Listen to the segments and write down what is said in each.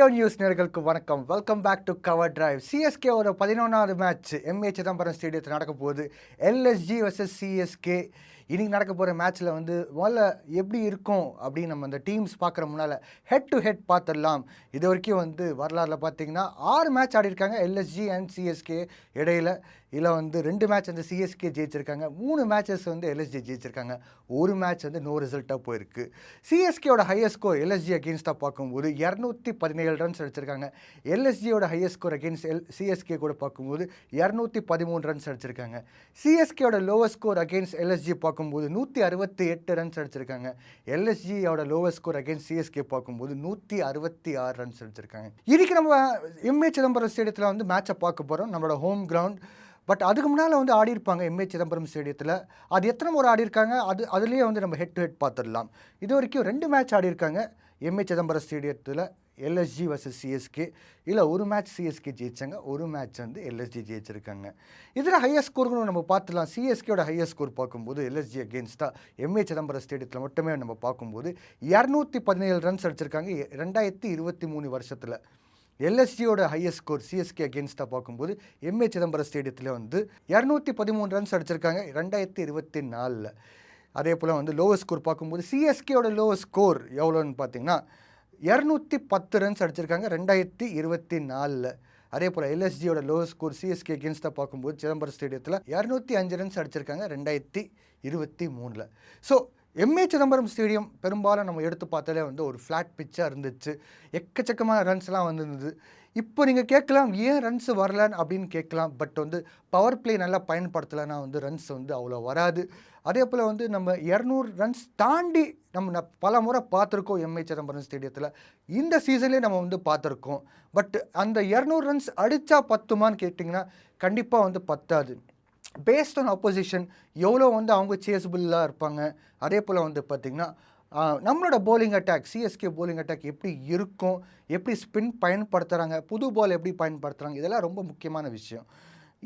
Jio news நேயர்களுக்கு வணக்கம். Welcome back to cover drive. CSK ஒரு 11வது மேட்ச் எம்ஏ சிதம்பரம் ஸ்டேடியத்தில் நடக்க போகுது. எல்எஸ்ஜி வர்சஸ் சிஎஸ்கே. இன்னைக்கு நடக்க போகிற மேட்ச்சில் முதல்ல எப்படி இருக்கும் அப்படின்னு நம்ம அந்த டீம்ஸ் பார்க்குற முன்னால் ஹெட் டு ஹெட் பார்த்துடலாம். இது வரைக்கும் வரலாறில் பார்த்தீங்கன்னா 6 மேட்ச் ஆடிருக்காங்க எல்எஸ்ஜி அண்ட் சிஎஸ்கே இடையில. இதில் 2 மேட்ச் சிஎஸ்கே ஜெயிச்சிருக்காங்க, 3 மேட்சஸ் எல்எஸ்ஜி ஜெயிச்சிருக்காங்க, ஒரு மேட்ச் நோ ரிசல்ட்டாக போயிருக்கு. சிஎஸ்கேயோட ஹையஸ்ட் ஸ்கோர் எல்எஸ்ஜி அகேன்ஸ்டாக பார்க்கும்போது 217 ரன்ஸ் அடிச்சிருக்காங்க. எல்எஸ்ஜியோட ஹையஸ்ட் ஸ்கோர் அகேன்ஸ்ட் சிஎஸ்கே கூட பார்க்கும்போது 213 ரன்ஸ் அடிச்சிருக்காங்க. சிஎஸ்கேயோட லோவஸ்ட் ஸ்கோர் அகேன்ஸ்ட் எல்எஸ்ஜி பார்க்கும்போது 168 ரன்ஸ் அடிச்சிருக்காங்க. எல்எஸ்ஜியோட லோவஸ்ட் ஸ்கோர் அகேன்ஸ்ட் சிஎஸ்கே பார்க்கும்போது 166 ரன்ஸ் அடிச்சிருக்காங்க. இதுக்கு நம்ம எம்ஏ சிதம்பரம் ஸ்டேடியத்தில் மேட்சை பார்க்க போகிறோம், நம்மளோட ஹோம் கிரவுண்ட். பட் அதுக்கு முன்னால் ஆடிருப்பாங்க எம்ஏ சிதம்பரம் ஸ்டேடியத்தில். அது எத்தனை முறை ஆடிருக்காங்க, அதுலேயே நம்ம ஹெட் டு ஹெட் பார்த்துடலாம். இது வரைக்கும் 2 மேட்ச் ஆடிருக்காங்க எம்ஏ சிதம்பரம் ஸ்டேடியத்தில், எல்எஸ்ஜி வர்சஸ் சிஎஸ்கே. இல்லை ஒரு மேட்ச் சிஎஸ்கே ஜெயிச்சாங்க, ஒரு மேட்ச் எல்எஸ்ஜி ஜெயிச்சிருக்காங்க. இதில் ஹையஸ்ட் ஸ்கோர்களும் நம்ம பார்த்துலாம். சிஎஸ்கேயோட ஹையஸ்ட் ஸ்கோர் பார்க்கும்போது எல்எஸ்ஜி அகேன்ஸ்டாக எம்ஏ சிதம்பரம் ஸ்டேடியத்தில் மட்டுமே நம்ம பார்க்கும்போது 217 ரன்ஸ் அடிச்சிருக்காங்க 2023 வருஷத்தில். எல்எஸ்ஜியோட ஹையஸ்ட் ஸ்கோர் சிஎஸ்கே அகேன்ஸ்டாக பார்க்கும்போது எம்ஏ சிதம்பரம் ஸ்டேடியத்தில் 213 ரன்ஸ் அடிச்சிருக்காங்க 2024. அதே போல் லோவஸ்ட் ஸ்கோர் பார்க்கும்போது சிஎஸ்கேயோட லோவஸ்ட் ஸ்கோர் எவ்வளோன்னு பார்த்தீங்கன்னா 210 ரன்ஸ் அடிச்சிருக்காங்க 2024. அதே போல் எல்எஸ்ஜியோட லோவஸ்ட் ஸ்கோர் சிஎஸ்கே அகேன்ஸ்டாக பார்க்கும்போது சிதம்பரம் ஸ்டேடியத்தில் 205 ரன்ஸ் அடிச்சிருக்காங்க 2023. ஸோ எம்ஏ சிதம்பரம் ஸ்டேடியம் பெரும்பாலும் நம்ம எடுத்து பார்த்தாலே ஒரு ஃப்ளாட் பிச்சாக இருந்துச்சு, எக்கச்சக்கமான ரன்ஸ்லாம் இருந்தது. இப்போ நீங்கள் கேட்கலாம் ஏன் ரன்ஸ் வரலன்னு அப்படின்னு கேட்கலாம். பட் பவர் பிளே நல்லா பயன்படுத்தலைன்னா ரன்ஸ் அவ்வளோ வராது. அதே போல் நம்ம 200 ரன்ஸ் தாண்டி நம்ம பல முறை பார்த்துருக்கோம் எம்ஏ சிதம்பரம் ஸ்டேடியத்தில். இந்த சீசன்லேயே நம்ம பார்த்துருக்கோம். பட் அந்த 200 ரன்ஸ் அடித்தா பத்துமான்னு கேட்டிங்கன்னா கண்டிப்பாக பத்தாது. பேஸ்ட் ஆன் ஆப்போசிஷன் எவ்வளோ அவங்க சேஸபிளாக இருப்பாங்க. அதே போல் பார்த்திங்கன்னா நம்மளோட polling attack, CSK polling attack எப்படி இருக்கும், எப்படி ஸ்பின் பயன்படுத்துகிறாங்க, புது பால் எப்படி பயன்படுத்துகிறாங்க, இதெல்லாம் ரொம்ப முக்கியமான விஷயம்.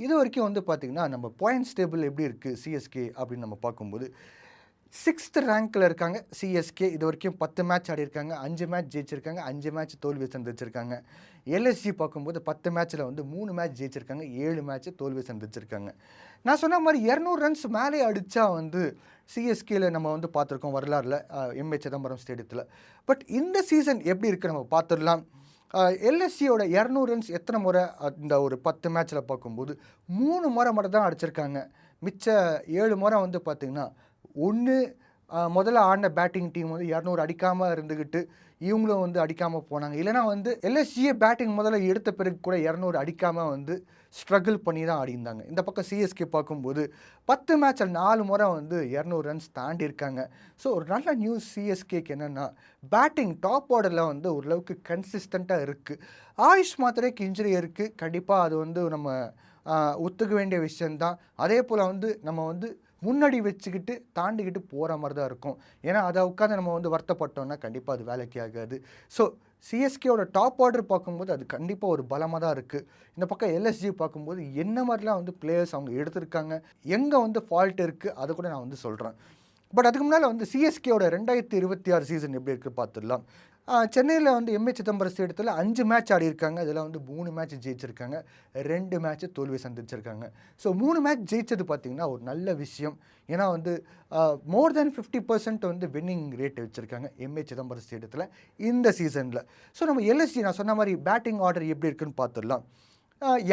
இது வரைக்கும் பார்த்திங்கன்னா நம்ம பாயிண்ட்ஸ் டேபிள் எப்படி இருக்குது சிஎஸ்கே அப்படின்னு நம்ம பார்க்கும்போது 6th ரேங்க்கில் இருக்காங்க சிஎஸ்கே. இது வரைக்கும் 10 மேட்ச் ஆடிருக்காங்க, 5 மேட்ச் ஜெயிச்சிருக்காங்க, 5 மேட்ச் தோல்வி சந்திச்சிருக்காங்க. எல்எஸ்ஜி பார்க்கும்போது 10 மேட்ச்சில் 3 மேட்ச் ஜெயிச்சிருக்காங்க, 7 மேட்ச் தோல்வி சந்திச்சிருக்காங்க. நான் சொன்ன மாதிரி 200 ரன்ஸ் மேலே அடித்தா சிஎஸ்கேல நம்ம பார்த்துருக்கோம் வரலாறில் எம்ஏ சிதம்பரம் ஸ்டேடியத்தில். பட் இந்த சீசன் எப்படி இருக்குது நம்ம பார்த்துடலாம். எல்எஸ்சியோட 200 ரன்ஸ் எத்தனை முறை இந்த ஒரு 10 மேட்ச்சில் பார்க்கும்போது 3 முறை மட்டும் தான் அடிச்சிருக்காங்க. மிச்ச 7 முறை பார்த்திங்கன்னா ஒன்று முதல்ல ஆடின பேட்டிங் டீம் 200 அடிக்காமல் இருந்துக்கிட்டு இவங்களும் அடிக்காமல் போனாங்க. இல்லைனா எல்எஸ்ஜியை பேட்டிங் முதல்ல எடுத்த பிறகு கூட 200 அடிக்காமல் ஸ்ட்ரகிள் பண்ணி தான் ஆடிருந்தாங்க. இந்த பக்கம் சிஎஸ்கே பார்க்கும்போது 10 மேட்சில் 4 முறை 200 ரன்ஸ் தாண்டி இருக்காங்க. ஸோ ஒரு நல்ல நியூஸ் சிஎஸ்கேக்கு என்னென்னா பேட்டிங் டாப் ஆர்டரில் ஓரளவுக்கு கன்சிஸ்டண்ட்டாக இருக்குது. ஆயுஷ் மாத்திரைக்கு இன்ஜுரி இருக்குது, கண்டிப்பாக அது நம்ம ஒத்துக்க வேண்டிய விஷயந்தான். அதே போல் நம்ம முன்னாடி வச்சுக்கிட்டு தாண்டிக்கிட்டு போகிற மாதிரி தான் இருக்கும். ஏன்னா அதை உட்காந்து நம்ம வருத்தப்பட்டோம்னா கண்டிப்பாக அது வேலைக்கு ஆகாது. ஸோ சிஎஸ்கேவோட டாப் ஆர்டர் பார்க்கும்போது அது கண்டிப்பாக ஒரு பலமாக தான் இருக்குது. இந்த பக்கம் எல்எஸ்ஜி பார்க்கும்போது என்ன மாதிரிலாம் பிளேயர்ஸ் அவங்க எடுத்திருக்காங்க, எங்கே ஃபால்ட் இருக்குது அதை கூட நான் சொல்கிறேன். பட் அதுக்கு முன்னால் சிஎஸ்கேவோட 2026 சீசன் எப்படி இருக்குது பார்த்துடலாம். சென்னையில் எம்ஏ சிதம்பரம் ஸ்டேடியத்தில் 5 மேட்ச் ஆடிருக்காங்க. இதில் 3 மேட்ச் ஜெயிச்சிருக்காங்க, 2 மேட்ச் தோல்வி சந்திச்சிருக்காங்க. ஸோ 3 மேட்ச் ஜெயிச்சது பார்த்திங்கன்னா ஒரு நல்ல விஷயம். ஏன்னா மோர் தென் 50% வின்னிங் ரேட் வச்சுருக்காங்க எம்ஏ சிதம்பரம் ஸ்டேடியத்தில் இந்த சீசனில். ஸோ நம்ம எல்எஸ்ஜி நான் சொன்ன மாதிரி பேட்டிங் ஆர்டர் எப்படி இருக்குன்னு பார்த்துடலாம்.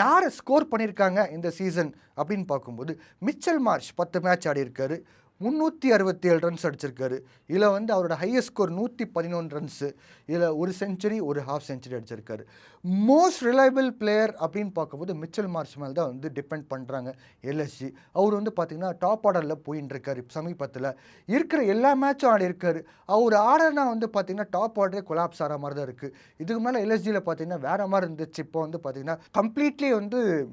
யாரை ஸ்கோர் பண்ணியிருக்காங்க இந்த சீசன் அப்படின்னு பார்க்கும்போது மிச்சல் மார்ஷ் 10 மேட்ச் ஆடிருக்காரு, 367 ரன்ஸ் அடிச்சிருக்காரு. இதில் அவரோட ஹையஸ்ட் ஸ்கோர் 111 ரன்ஸு. இதில் ஒரு செஞ்சுரி, ஒரு ஹாஃப் செஞ்சுரி அடிச்சிருக்காரு. மோஸ்ட் ரிலையபிள் பிளேயர் அப்படின்னு பார்க்கும்போது மிச்சல் மார்ஷ் மேலே தான் டிபெண்ட் பண்ணுறாங்க எல்எஸ்ஜி. அவர் பார்த்திங்கன்னா டாப் ஆர்டரில் போயின்னு இருக்காரு. சமீபத்தில் இருக்கிற எல்லா மேட்சும் ஆடி இருக்காரு. அவர் ஆர்டர்னா பார்த்திங்கன்னா டாப் ஆர்டரே கொலாப்ஸ் ஆகிற மாதிரி தான் இருக்குது. இதுக்கு மேலே எல்எஸ்ஜியில் பார்த்திங்கன்னா வேறு மாதிரி இருந்துச்சு. இப்போ பார்த்திங்கன்னா கம்ப்ளீட்லி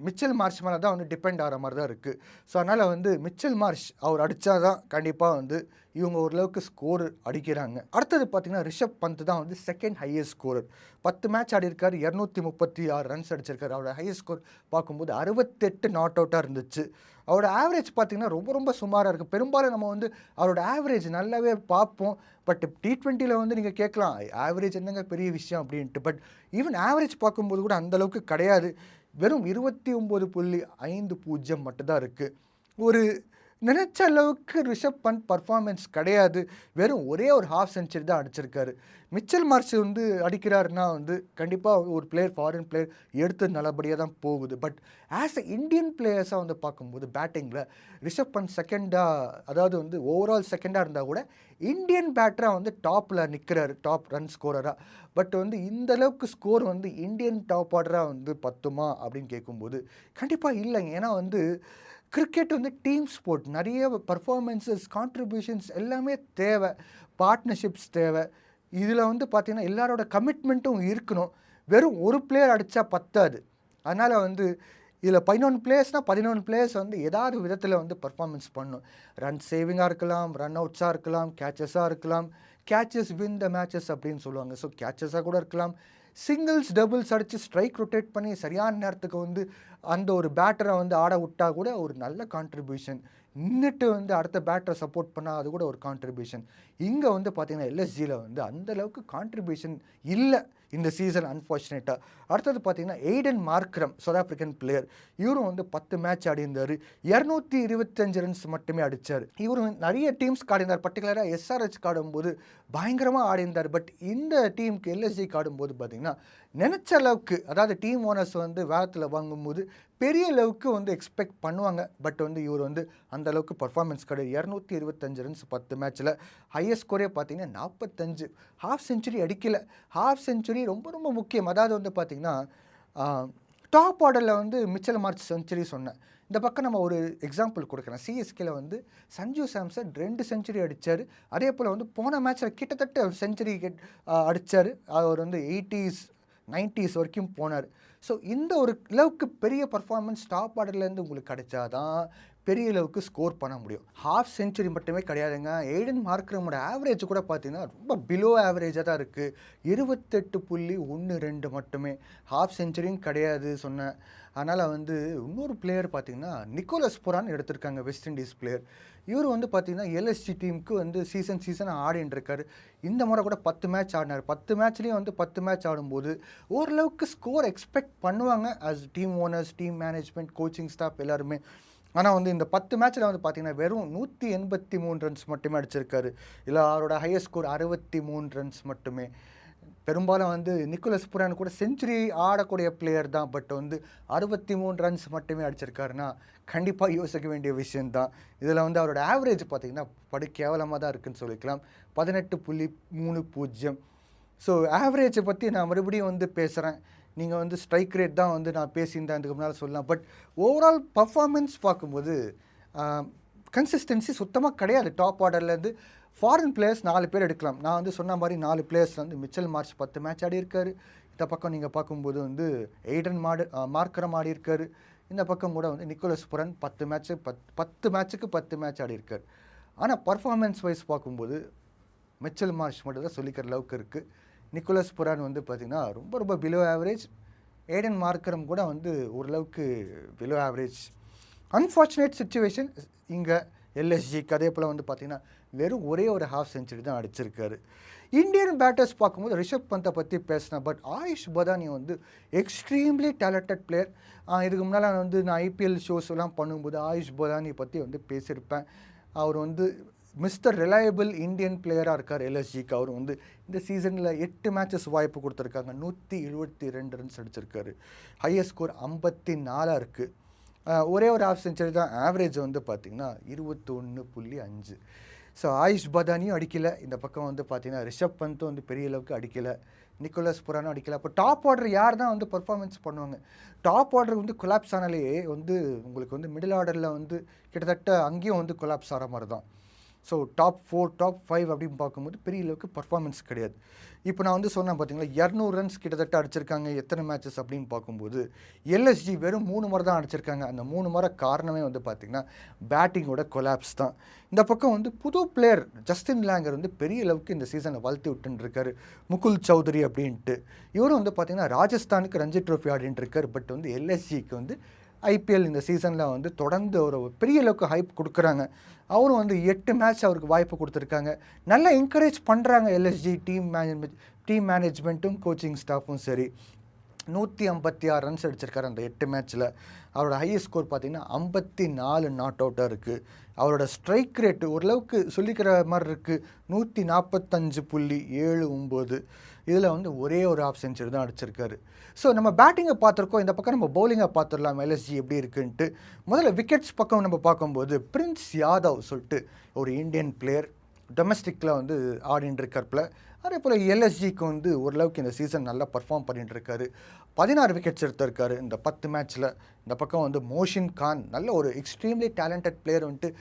மிச்சல் மார்ஷ் மேலே தான் டிபெண்ட் ஆகிற மாதிரி தான் இருக்குது. ஸோ அதனால் மிச்சல் மார்ஷ் அவர் அடித்தா தான் தான் கண்டிப்பாக வந்து இவங்க ஓரளவுக்கு ஸ்கோர் அடிக்கிறாங்க. அடுத்தது பார்த்தீங்கன்னா ரிஷப் பந்த் தான் வந்து செகண்ட் ஹையஸ்ட் ஸ்கோரர். 10 மேட்ச் ஆடிருக்காரு, 236 ரன்ஸ் அடிச்சிருக்காரு. அவரோட ஹையஸ்ட் ஸ்கோர் பார்க்கும்போது 68 நாட் அவுட்டாக இருந்துச்சு. அவரோட ஆவரேஜ் பார்த்தீங்கன்னா ரொம்ப ரொம்ப சுமாராக இருக்குது. பெரும்பாலும் நம்ம வந்து அவரோட ஆவரேஜ் நல்லாவே பார்ப்போம். பட் T20யில் வந்து நீங்கள் கேட்கலாம் ஆவரேஜ் என்னங்க பெரிய விஷயம் அப்படின்ட்டு. பட் ஈவன் ஆவரேஜ் பார்க்கும்போது கூட அந்தளவுக்கு கிடையாது. வெறும் 29.50 மட்டும்தான் இருக்குது. ஒரு நினச்ச அளவுக்கு ரிஷப் பந்த் பர்ஃபார்மன்ஸ் கிடையாது. வெறும் ஒரே ஒரு ஹாஃப் செஞ்சுரி தான் அடிச்சிருக்காரு. மிச்சல் மார்ஷ் வந்து அடிக்கிறாருன்னா வந்து கண்டிப்பாக ஒரு பிளேயர், ஃபாரின் பிளேயர் எடுத்து நல்லபடியாக தான் போகுது. பட் ஆஸ் அ இந்தியன் பிளேயர்ஸாக வந்து பார்க்கும்போது பேட்டிங்கில் ரிஷப் பந்த் செகண்டாக, அதாவது வந்து ஓவரால் செகண்டாக இருந்தால் கூட இந்தியன் பேட்டராக வந்து டாப்பில் நிற்கிறாரு, டாப் ரன் ஸ்கோரராக. பட் வந்து இந்த அளவுக்கு ஸ்கோர் வந்து இந்தியன் டாப் ஆர்டராக வந்து பத்துமா அப்படின்னு கேட்கும்போது கண்டிப்பாக இல்லைங்க. ஏன்னா வந்து கிரிக்கெட் வந்து டீம் ஸ்போர்ட். நிறைய பர்ஃபார்மன்ஸஸ், கான்ட்ரிபியூஷன்ஸ் எல்லாமே தேவை, பார்ட்னர்ஷிப்ஸ் தேவை. இதில் வந்து பார்த்திங்கன்னா எல்லாரோட கமிட்மெண்ட்டும் இருக்கணும். வெறும் ஒரு பிளேயர் அடித்தா பத்தாது. அதனால் வந்து இதில் 11 பிளேயர்ஸ்னால் 11 பிளேயர்ஸ் வந்து ஏதாவது விதத்தில் வந்து பர்ஃபார்மன்ஸ் பண்ணணும். ரன் சேவிங்காக இருக்கலாம், ரன் அவுட்ஸாக இருக்கலாம், கேச்சஸாக இருக்கலாம். கேச்சஸ் வின் த மேட்சஸ் அப்படின்னு சொல்லுவாங்க. ஸோ கேச்சஸாக கூட இருக்கலாம். சிங்கிள்ஸ், டபுள்ஸ் அடித்து ஸ்ட்ரைக் ரொட்டேட் பண்ணி சரியான நேரத்துக்கு வந்து அந்த ஒரு பேட்டரை வந்து ஆட விட்டால் கூட ஒரு நல்ல கான்ட்ரிபியூஷன். நின்றுட்டு வந்து அடுத்த பேட்டரை சப்போர்ட் பண்ணால் அது கூட ஒரு கான்ட்ரிபியூஷன். இங்கே வந்து பார்த்திங்கன்னா எல்எஸ்ஜியில் வந்து அந்தளவுக்கு கான்ட்ரிபியூஷன் இல்லை இந்த சீசன், அன்ஃபார்ச்சுனேட்டாக. அடுத்தது பார்த்திங்கன்னா Aiden Markram, South African player. இவரும் வந்து 10 மேட்ச் ஆடிந்தார், 225 ரன்ஸ் மட்டுமே அடித்தார். இவரும் நிறைய டீம்ஸ் ஆடிந்தார், பர்டிகுலராக SRH ஆடும்போது பயங்கரமாக ஆடிந்தார். பட் இந்த டீமுக்கு எல்எஸ்ஜிக்கு ஆடும்போது பார்த்திங்கன்னா நினச்ச அளவுக்கு, அதாவது டீம் ஓனர்ஸ் வந்து வேகத்தில் வாங்கும்போது பெரிய அளவுக்கு வந்து எக்ஸ்பெக்ட் பண்ணுவாங்க. பட் வந்து இவர் வந்து அந்த அளவுக்கு பர்ஃபார்மன்ஸ் கிடையாது. 225 ரன்ஸ் 10 மேட்ச்சில். ஹையஸ்ட் ஸ்கோரே பார்த்தீங்கன்னா 45. ஹாஃப் செஞ்சுரி அடிக்கலை. ஹாஃப் செஞ்சுரி ரொம்ப ரொம்ப முக்கியம். அதாவது வந்து பார்த்திங்கன்னா டாப் ஆர்டரில் வந்து மிச்சல் மார்ஷ் செஞ்சுரி சொன்னேன். இந்த பக்கம் நம்ம ஒரு எக்ஸாம்பிள் கொடுக்குறேன். சிஎஸ்கேல வந்து சஞ்சு சாம்சன் 2 செஞ்சுரி அடித்தார். அதே போல் வந்து போன மேட்ச்சில் கிட்டத்தட்ட செஞ்சுரி அடித்தார். அவர் வந்து 80s 90s வரைக்கும் போனார். ஸோ இந்த ஒரு அளவுக்கு பெரிய பர்ஃபார்மன்ஸ் டாப் ஆர்டர்லேருந்து உங்களுக்கு கிடைச்சாதான் பெரிய அளவுக்கு ஸ்கோர் பண்ண முடியும். ஹாஃப் செஞ்சுரி மட்டுமே கிடையாதுங்க. எய்டன் மார்க்ரமோட ஆவரேஜ் கூட பார்த்தீங்கன்னா ரொம்ப பிலோ ஆவரேஜாக தான் இருக்குது. 28.12 மட்டுமே. ஹாஃப் செஞ்சுரியும் கிடையாது சொன்னேன். அதனால் வந்து இன்னொரு பிளேயர் பார்த்திங்கன்னா நிக்கோலஸ் புரான் எடுத்திருக்காங்க, வெஸ்ட் இண்டீஸ் பிளேயர். இவர் வந்து பார்த்திங்கன்னா எல்எஸ்ஜி டீமுக்கு வந்து சீசன் ஆடின்னு இருக்கார். இந்த முறை கூட 10 மேட்ச் ஆடினார். 10 மேட்ச்லேயும் வந்து 10 மேட்ச் ஆடும்போது ஓரளவுக்கு ஸ்கோர் எக்ஸ்பெக்ட் பண்ணுவாங்க as team owners, team management, coaching staff எல்லாருமே. ஆனால் வந்து இந்த 10 மேட்ச்சில் வந்து பார்த்திங்கன்னா வெறும் 183 ரன்ஸ் மட்டுமே அடிச்சிருக்காரு. இல்லை அவரோட ஹையஸ்ட் ஸ்கோர் 63 ரன்ஸ் மட்டுமே. பெரும்பாலும் வந்து நிக்கோலஸ் புரான் கூட செஞ்சுரி ஆடக்கூடிய பிளேயர் தான். பட் வந்து 63 ரன்ஸ் மட்டுமே அடிச்சிருக்காருன்னா கண்டிப்பாக யோசிக்க வேண்டிய விஷயந்தான். இதில் வந்து அவரோட ஆவரேஜ் பார்த்திங்கன்னா படு கேவலமாக தான் இருக்குதுன்னு சொல்லிக்கலாம், 18.30. ஸோ ஆவரேஜை பற்றி நான் மறுபடியும் வந்து பேசுகிறேன். நீங்கள் வந்து ஸ்ட்ரைக் ரேட் தான் வந்து நான் பேசியிருந்தேன் இதுக்கு முன்னால் சொல்லலாம். பட் ஓவரால் பர்ஃபார்மன்ஸ் பார்க்கும்போது கன்சிஸ்டன்சி சுத்தமாக கிடையாது. டாப் ஆர்டர்லேருந்து ஃபாரின் பிளேயர்ஸ் 4 பேர் எடுக்கலாம். நான் வந்து சொன்ன மாதிரி 4 பிளேயர்ஸ் வந்து மிச்சல் மார்ஷ் 10 மேட்ச் ஆடி இருக்காரு. இந்த பக்கம் நீங்கள் பார்க்கும்போது வந்து எய்டன் மார்க்ரம் ஆடி இருக்காரு. இந்த பக்கம் கூட வந்து நிக்கோலஸ் புரான் 10 மேட்ச்சுக்கு 10 மேட்ச் ஆடி இருக்கார். ஆனால் பர்ஃபார்மன்ஸ் வைஸ் பார்க்கும்போது மிச்சல் மார்ஷ் மட்டும் தான் சொல்லிக்கிற அளவுக்கு இருக்குது. நிக்கோலஸ் புரான் வந்து பார்த்திங்கன்னா ரொம்ப ரொம்ப பிலோ ஆவரேஜ். எய்டன் மார்க்ரம் கூட வந்து ஓரளவுக்கு பிலோ ஆவரேஜ். அன்ஃபார்ச்சுனேட் சிச்சுவேஷன் இங்கே எல்எஸ்ஜிக்கு. அதே போல் வந்து பார்த்திங்கன்னா வெறும் ஒரே ஒரு ஹாஃப் செஞ்சுரி தான் அடிச்சிருக்காரு. இந்தியன் பேட்டர்ஸ் பார்க்கும்போது ரிஷப் பந்தை பற்றி பேசினேன். பட் ஆயுஷ் பதானி வந்து எக்ஸ்ட்ரீம்லி டேலண்டட் பிளேயர். இதுக்கு முன்னால் வந்து நான் ஐபிஎல் ஷோஸ் எல்லாம் பண்ணும்போது ஆயுஷ் பதானி பற்றி வந்து பேசியிருப்பேன். அவர் வந்து மிஸ்டர் ரிலையபிள் இந்தியன் பிளேயராக இருக்கார் எல்எஸ்ஜிக்கு. அவர் வந்து இந்த சீசனில் 8 மேட்சஸ் வாய்ப்பு கொடுத்துருக்காங்க. 172 ரன்ஸ் அடிச்சிருக்காரு. ஹையஸ்ட் ஸ்கோர் 54 இருக்குது. ஒரே ஒரு ஹாஃப் செஞ்சுரி தான். ஆவரேஜ் வந்து பார்த்திங்கன்னா 21.5. ஸோ ஆயுஷ் பதானியும் அடிக்கலை. இந்த பக்கம் வந்து பார்த்திங்கன்னா ரிஷப் பந்தும் வந்து பெரிய அளவுக்கு அடிக்கலை. நிக்கோலஸ் புரானும் அடிக்கலை. அப்போ டாப் ஆர்டர் யார் தான் வந்து பர்ஃபார்மன்ஸ் பண்ணுவாங்க? டாப் ஆர்டர் வந்து கொலாப்ஸ் ஆனாலே வந்து உங்களுக்கு வந்து மிடில் ஆர்டரில் வந்து கிட்டத்தட்ட அங்கேயும் வந்து கொலாப்ஸ் ஆகிற மாதிரி தான். ஸோ டாப் 4 டாப் 5 அப்படின்னு பார்க்கும்போது பெரிய அளவுக்கு பர்ஃபார்மன்ஸ் கிடையாது. இப்போ நான் வந்து சொன்னேன் பார்த்தீங்களா, 200 ரன்ஸ் கிட்டத்தட்ட அடிச்சிருக்காங்க. எத்தனை மேட்சஸ் அப்படின்னு பார்க்கும்போது எல்எஸ்ஜி வெறும் 3 முறை தான் அடிச்சிருக்காங்க. அந்த 3 முறை காரணமே வந்து பார்த்திங்கன்னா பேட்டிங்கோட கொலாப்ஸ் தான். இந்த பக்கம் வந்து புது பிளேயர் ஜஸ்டின் லேங்கர் வந்து பெரிய அளவுக்கு இந்த சீசனை வளர்த்து விட்டுருக்காரு. முகுல் சௌத்ரி அப்படின்ட்டு இவரும் வந்து பார்த்திங்கன்னா ராஜஸ்தானுக்கு ரஞ்சி ட்ரோஃபி ஆடிட்டு இருக்காரு. பட் வந்து எல்எஸ்ஜிக்கு வந்து ஐபிஎல் இந்த சீசனில் வந்து தொடர்ந்து ஒரு பெரிய அளவுக்கு ஹைப் கொடுக்குறாங்க. அவரும் வந்து 8 மேட்ச் அவருக்கு வாய்ப்பு கொடுத்துருக்காங்க. நல்லா என்கரேஜ் பண்ணுறாங்க எல்எஸ்ஜி டீம் மேனேஜ்மெண்ட்டும் கோச்சிங் ஸ்டாஃபும் சரி. 156 ரன்ஸ் அடிச்சிருக்காரு அந்த 8 மேட்ச்சில். அவரோட ஹையஸ்ட் ஸ்கோர் பார்த்திங்கன்னா 54 நாட் அவுட்டாக இருக்குது. அவரோட ஸ்ட்ரைக் ரேட்டு ஓரளவுக்கு சொல்லிக்கிற மாதிரி இருக்குது. 145.79. இதில் வந்து ஒரே ஒரு ஆஃப் செஞ்சுரி தான் அடிச்சிருக்காரு. ஸோ நம்ம பேட்டிங்கை பார்த்துருக்கோம். இந்த பக்கம் நம்ம பவுலிங்கை பார்த்துடலாம் எல்எஸ்ஜி எப்படி இருக்குன்ட்டு. முதல்ல விக்கெட்ஸ் பக்கம் நம்ம பார்க்கும்போது பிரின்ஸ் யாதவ் சொல்லிட்டு ஒரு இந்தியன் பிளேயர் டொமஸ்டிக்கில் வந்து ஆடின்னு இருக்கார்ல. அதே போல் எல்எஸ்ஜிக்கு வந்து ஓரளவுக்கு இந்த சீசன் நல்லா பர்ஃபார்ம் பண்ணிட்டு இருக்காரு. 16 விக்கெட்ஸ் எடுத்திருக்காரு இந்த 10 மேட்ச்சில். இந்த பக்கம் வந்து மோஷின் கான் நல்ல ஒரு எக்ஸ்ட்ரீம்லி டேலண்டட் பிளேயர் வந்துட்டு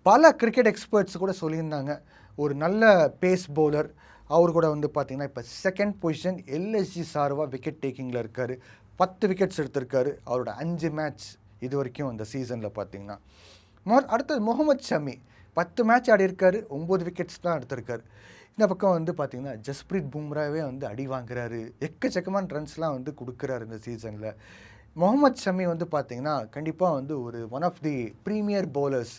பல கிரிக்கெட் எக்ஸ்பர்ட்ஸ் கூட சொல்லியிருந்தாங்க. ஒரு நல்ல பேஸ் பவுலர். அவர் கூட வந்து பார்த்திங்கன்னா இப்போ செகண்ட் பொசிஷன் எல்எஸ்ஜி சார்பாக விக்கெட் டேக்கிங்கில் இருக்கார். 10 விக்கெட்ஸ் எடுத்திருக்காரு அவரோட 5 மேட்ச் இது வரைக்கும் இந்த சீசனில் பார்த்திங்கன்னா. அடுத்தது முகமது ஷமி 10 மேட்ச் ஆடி இருக்காரு, 9 விக்கெட்ஸ் தான் எடுத்திருக்காரு. இந்த பக்கம் வந்து பார்த்திங்கன்னா ஜஸ்பிரீத் பும்ராவே வந்து அடி வாங்குறாரு. எக்கச்சக்கமான ரன்ஸ்லாம் வந்து கொடுக்குறாரு இந்த சீசனில். முகமது ஷமி வந்து பார்த்திங்கன்னா கண்டிப்பாக வந்து ஒரு one of the premier bowlers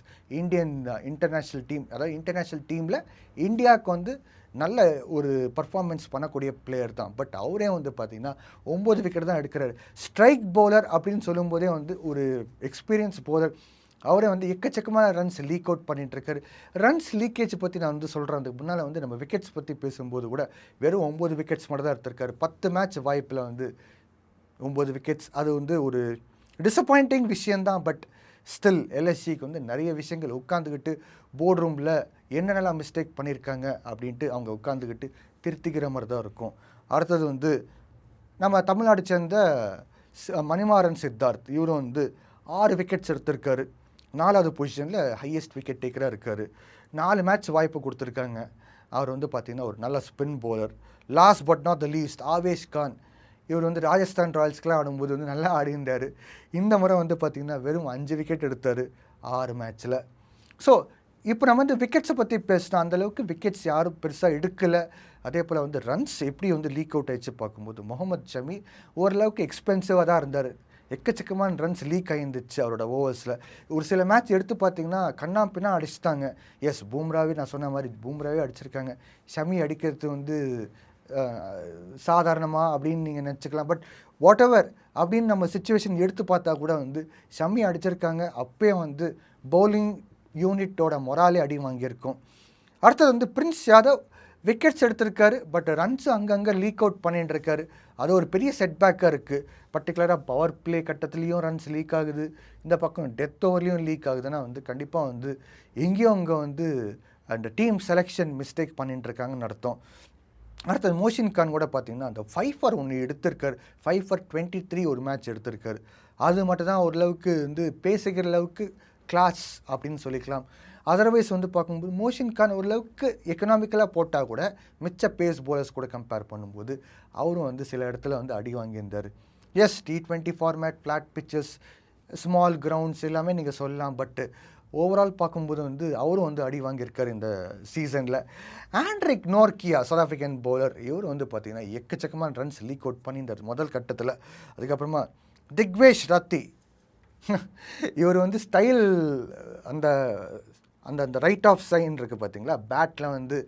international team, அதாவது இன்டர்நேஷ்னல் டீமில் இந்தியாவுக்கு வந்து நல்ல ஒரு பர்ஃபார்மன்ஸ் பண்ணக்கூடிய பிளேயர் தான். பட் அவரே வந்து பார்த்திங்கன்னா 9 விக்கெட் தான் எடுக்கிறாரு. ஸ்ட்ரைக் பவுலர் அப்படின்னு சொல்லும்போதே வந்து ஒரு எக்ஸ்பீரியன்ஸ் பவுலர். அவரே வந்து எக்கச்சக்கமான ரன்ஸ் லீக் அவுட் பண்ணிகிட்ருக்காரு. ரன்ஸ் லீக்கேஜ் பற்றி நான் வந்து சொல்கிறேன். அதுக்கு முன்னால் வந்து நம்ம விக்கெட்ஸ் பற்றி பேசும்போது கூட வெறும் 9 விக்கெட்ஸ் மட்டும் தான் எடுத்திருக்காரு. 10 மேட்ச் வாய்ப்பில் வந்து 9 விக்கெட்ஸ். அது வந்து ஒரு டிசப்பாயிண்டிங் விஷயந்தான். பட் ஸ்டில் எல்எஸ்சிக்கு வந்து நிறைய விஷயங்கள் உட்காந்துக்கிட்டு போர்ட் ரூமில் என்னென்னலாம் மிஸ்டேக் பண்ணியிருக்காங்க அப்படின்ட்டு அவங்க உட்காந்துக்கிட்டு திருத்திக்கிற மாதிரி தான் இருக்கும். அடுத்தது வந்து நம்ம தமிழ்நாடு சேர்ந்த மணிமாறன் சித்தார்த். இவரும் வந்து 6 விக்கெட்ஸ் எடுத்திருக்காரு. 4வது பொசிஷனில் ஹையஸ்ட் விக்கெட் டேக்கராக இருக்கார். 4 மேட்ச் வாய்ப்பு கொடுத்துருக்காங்க. அவர் வந்து பார்த்திங்கன்னா ஒரு நல்ல spin bowler. Last but not the least Avesh Khan. இவர் வந்து ராஜஸ்தான் ராயல்ஸ்க்கெலாம் ஆடும்போது வந்து நல்லா ஆடிந்தார். இந்த முறை வந்து பார்த்திங்கன்னா வெறும் 5 விக்கெட் எடுத்தார் 6 மேட்ச்சில். ஸோ இப்போ நம்ம வந்து விக்கெட்ஸை பற்றி பேசினா அந்தளவுக்கு விக்கெட்ஸ் யாரும் பெருசாக எடுக்கலை. அதே போல் வந்து ரன்ஸ் எப்படி வந்து லீக் அவுட் ஆகிடுச்சு பார்க்கும்போது முகமது ஷமி ஓரளவுக்கு எக்ஸ்பென்சிவாக தான் இருந்தார். எக்கச்சக்கமான ரன்ஸ் லீக் ஆகிருந்துச்சு அவரோட ஓவர்ஸில். ஒரு சில மேட்ச் எடுத்து பார்த்திங்கன்னா கண்ணா பின்னா அடிச்சிட்டாங்க. எஸ் பூம்ராவே நான் சொன்ன மாதிரி பூம்ராவே அடிச்சிருக்காங்க. ஷமி அடிக்கிறது வந்து சாதாரணமாக அப்படின்னு நீங்கள் நினச்சிக்கலாம். பட் வாட் எவர் அப்படின்னு நம்ம சிச்சுவேஷன் எடுத்து பார்த்தா கூட வந்து ஷமி அடிச்சிருக்காங்க. அப்பயே வந்து பவுலிங் யூனிட்டோட மொராலே அடி வாங்கியிருக்கும். அடுத்தது வந்து பிரின்ஸ் யாதவ் விக்கெட்ஸ் எடுத்திருக்காரு. பட் ரன்ஸ் அங்கங்கே லீக் அவுட் பண்ணிட்டு இருக்காரு. அது ஒரு பெரிய செட்பேக்காக இருக்குது. பர்டிகுலராக பவர் பிளே கட்டத்துலேயும் ரன்ஸ் லீக் ஆகுது. இந்த பக்கம் டெத் ஓவர்லேயும் லீக் ஆகுதுன்னா வந்து கண்டிப்பாக வந்து எங்கேயும் அங்கே வந்து அந்த டீம் செலெக்ஷன் மிஸ்டேக் பண்ணிட்டு இருக்காங்கன்னு அர்த்தம். அடுத்தது மோஷின் கான் கூட பார்த்திங்கன்னா அந்த 5 for 1 எடுத்திருக்காரு. 5 for 23 ஒரு மேட்ச் எடுத்திருக்காரு. அது மட்டும் தான் ஓரளவுக்கு வந்து பேசுகிற அளவுக்கு கிளாஸ் அப்படின்னு சொல்லிக்கலாம். அதர்வைஸ் வந்து பார்க்கும்போது மோஷின் கான் ஓரளவுக்கு எக்கனாமிக்கலாக போட்டால் கூட மிச்ச பேஸ் போலர்ஸ் கூட கம்பேர் பண்ணும்போது அவரும் வந்து சில இடத்துல வந்து அடி வாங்கியிருந்தார். Yes T20 format, flat pitches, small grounds எல்லாமே நீங்கள் சொல்லலாம். பட்டு ஓவரால் பார்க்கும்போது வந்து அவரும் வந்து அடி வாங்கியிருக்கார் இந்த சீசனில். Anrich Nortje south African bowler. இவர் வந்து பார்த்திங்கன்னா எக்கச்சக்கமான ரன்ஸ் லீக் அவுட் பண்ணியிருந்தார் முதல் கட்டத்தில். அதுக்கப்புறமா திக்வேஷ் ரத்தி இவர் வந்து ஸ்டைல் அந்த அந்த அந்த ரைட் ஆஃப் சைன் இருக்குது பார்த்திங்களா, பேட்டில் வந்து